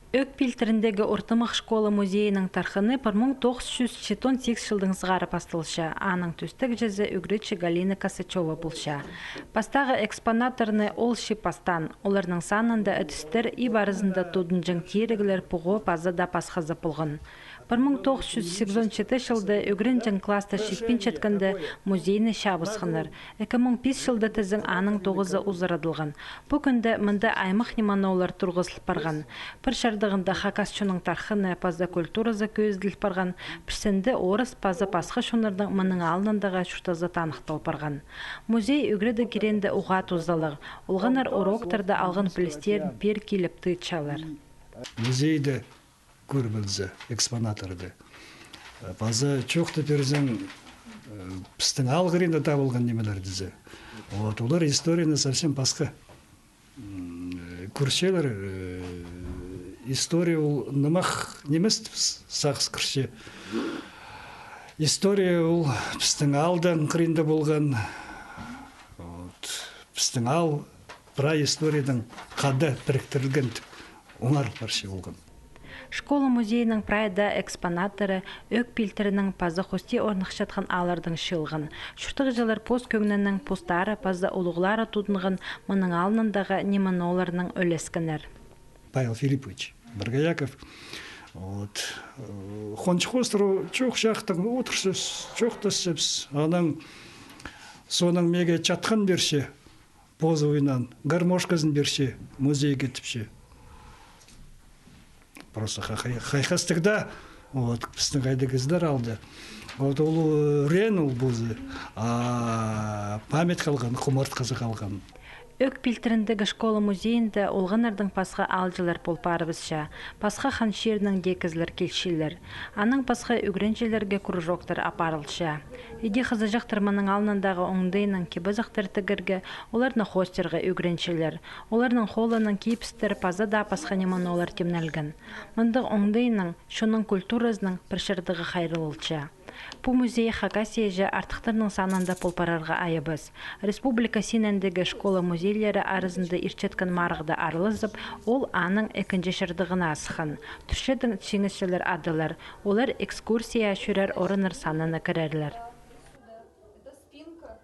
Өк пилтеріндегі ұртымық школа музейінің тархыны 1978 жылдың сығары пастылша, аның түстік жезі үгречі Галина Косачева бұлша. Пастағы экспонаторны ол пастан, оларның санында әдістер и барызында тудынжың терігілер пұғы пазада пасқазы пұлғын. 1987 жылды үгренжің класты шиппен четкінді музейні шабысқыныр. 2005 жылды тізің аның 9-ы ұзырадылған. Бұл күнді мұнда аймақ неманаулар тұрғызылып барған. Бір шардығында хакасчының тархыны паза культуразы көзділіп барған. Бірсенді орыс паза пасқы шонырдың мұның алынындағы шұртазы танықтал барған. Музей үгреді керенді ұға тұздалығы. Олғанар уроктарды алған білістерін пер келіп тұйтшалар. Музейді көрбілзі, экспонаторды. Базы чоқты перзен пістің алғырында табылған немелердізі. Олар историяны совсем басқа. Көршелер история ол нымақ немес сақс көрше. История ол пістің алдан қырында болған. Пістің ал пра историядан қады біріктірілген оңар парше болған. Школа музейінің прайда экспонаторы өк пилтерінің пазы хости орнық жатқан алардың шылғын. Шүртіғі жылар пост көңнінің постары пазы олуғлары тудынған мұның алынындағы неманоларының өлескінер. Павел Филиппович Баргаяков Хончхостру чоқ жақтың отырсыз, чоқтасыз, аның соның меге чатқан берші, позуынан, гармошқазын берші, музей кетіпші. Просто хайхастықта біздің қайдығыздар алды. Ол рен ол бұзы, памет қалған, құмарт қазы қалған. Өк пилтеріндегі школа музейінде олғанардың пасқа алжылар полпарыбызша, пасқа ханшерінің декізлер келшелер. Аның пасқа үгреншелерге күржоқтар апарылша. Еде қызы жақтырманың алынындағы оңдайының кебізіқтер тігірге, оларны хостерға үгреншелер. Оларның холының кейпістер паза да пасқа неман олар темнелген. Мұндық оңдайының, шоның культуразының біршірдігі қайрылылша. Бұл музей Хакасия артықтарының санында полпарарға айыбыз. Республика сенендегі школа музейлері арызында ирчеткін марғыда арылызып, ол аның екінші шырдығына асықын. Түшедің тшеңісшілер адылар, олар экскурсия шүрер орыныр санына кірерлер.